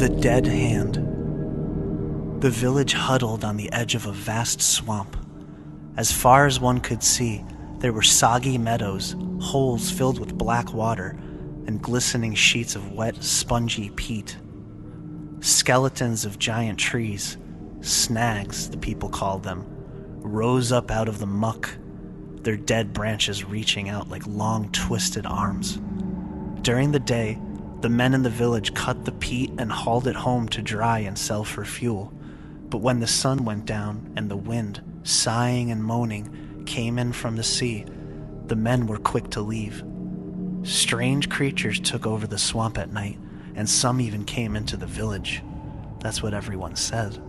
The Dead Hand. The village huddled on the edge of a vast swamp. As far as one could see, there were soggy meadows, holes filled with black water, and glistening sheets of wet, spongy peat. Skeletons of giant trees, snags the people called them, rose up out of the muck, their dead branches reaching out like long, twisted arms. During the day, the men in the village cut the peat and hauled it home to dry and sell for fuel. But when the sun went down and the wind, sighing and moaning, came in from the sea, the men were quick to leave. Strange creatures took over the swamp at night, and some even came into the village. That's what everyone said.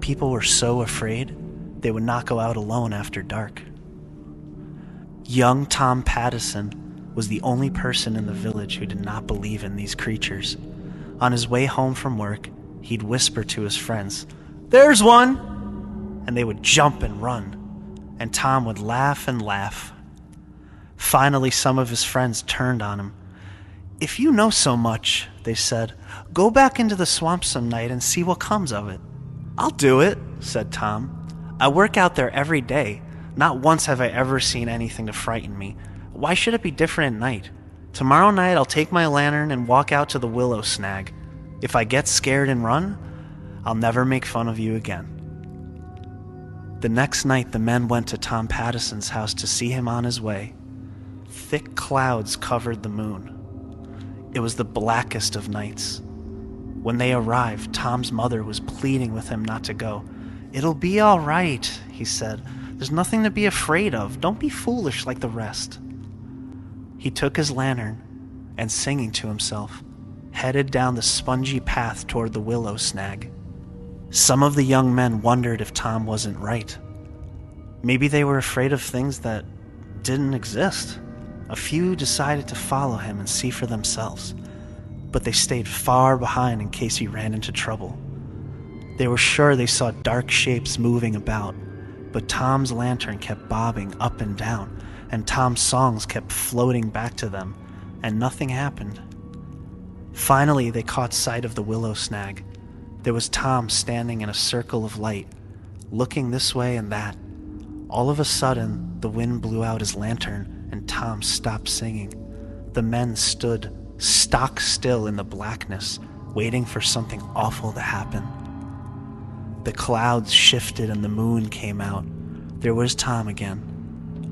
People were so afraid, they would not go out alone after dark. Young Tom Pattison was the only person in the village who did not believe in these creatures. On his way home from work, he'd whisper to his friends, "There's one!" And they would jump and run, and Tom would laugh and laugh. Finally, some of his friends turned on him. "If you know so much," they said, "go back into the swamp some night and see what comes of it." "I'll do it," said Tom. "I work out there every day. Not once have I ever seen anything to frighten me. Why should it be different at night? Tomorrow night I'll take my lantern and walk out to the willow snag. If I get scared and run, I'll never make fun of you again." The next night the men went to Tom Pattison's house to see him on his way. Thick clouds covered the moon. It was the blackest of nights. When they arrived, Tom's mother was pleading with him not to go. "It'll be all right," he said. "There's nothing to be afraid of. Don't be foolish like the rest." He took his lantern and, singing to himself, headed down the spongy path toward the willow snag. Some of the young men wondered if Tom wasn't right. Maybe they were afraid of things that didn't exist. A few decided to follow him and see for themselves, but they stayed far behind in case he ran into trouble. They were sure they saw dark shapes moving about, but Tom's lantern kept bobbing up and down, and Tom's songs kept floating back to them, and nothing happened. Finally, they caught sight of the willow snag. There was Tom standing in a circle of light, looking this way and that. All of a sudden, the wind blew out his lantern, and Tom stopped singing. The men stood stock still in the blackness, waiting for something awful to happen. The clouds shifted and the moon came out. There was Tom again.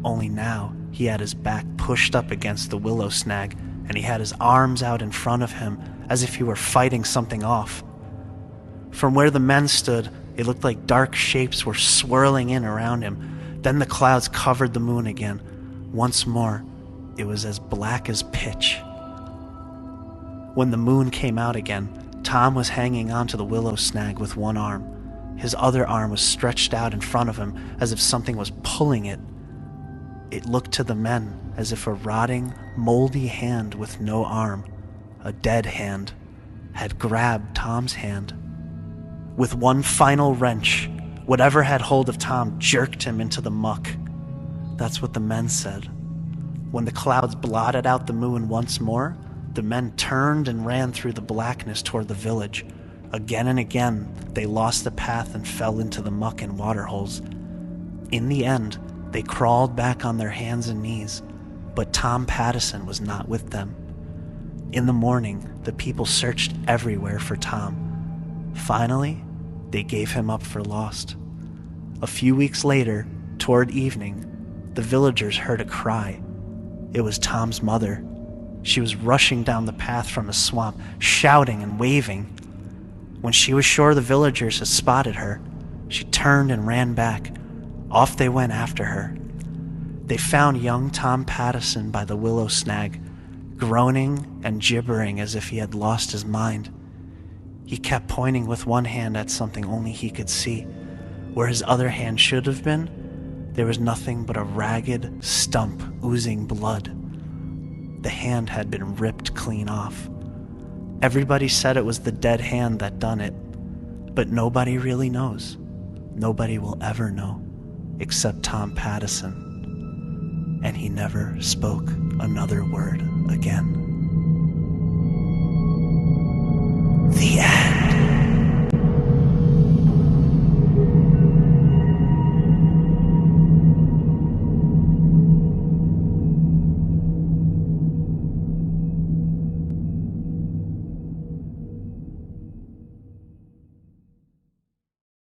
Only now, he had his back pushed up against the willow snag, and he had his arms out in front of him as if he were fighting something off. From where the men stood, it looked like dark shapes were swirling in around him. Then the clouds covered the moon again. Once more, it was as black as pitch. When the moon came out again, Tom was hanging onto the willow snag with one arm. His other arm was stretched out in front of him as if something was pulling it. It looked to the men as if a rotting, moldy hand with no arm, a dead hand, had grabbed Tom's hand. With one final wrench, whatever had hold of Tom jerked him into the muck. That's what the men said. When the clouds blotted out the moon once more, the men turned and ran through the blackness toward the village. Again and again, they lost the path and fell into the muck and waterholes. In the end, they crawled back on their hands and knees, but Tom Pattison was not with them. In the morning, the people searched everywhere for Tom. Finally, they gave him up for lost. A few weeks later, toward evening, the villagers heard a cry. It was Tom's mother. She was rushing down the path from the swamp, shouting and waving. When she was sure the villagers had spotted her, she turned and ran back. Off they went after her. They found young Tom Pattison by the willow snag, groaning and gibbering as if he had lost his mind. He kept pointing with one hand at something only he could see. Where his other hand should have been, there was nothing but a ragged stump oozing blood. The hand had been ripped clean off. Everybody said it was the dead hand that done it, but nobody really knows. Nobody will ever know, except Tom Pattison. And he never spoke another word again.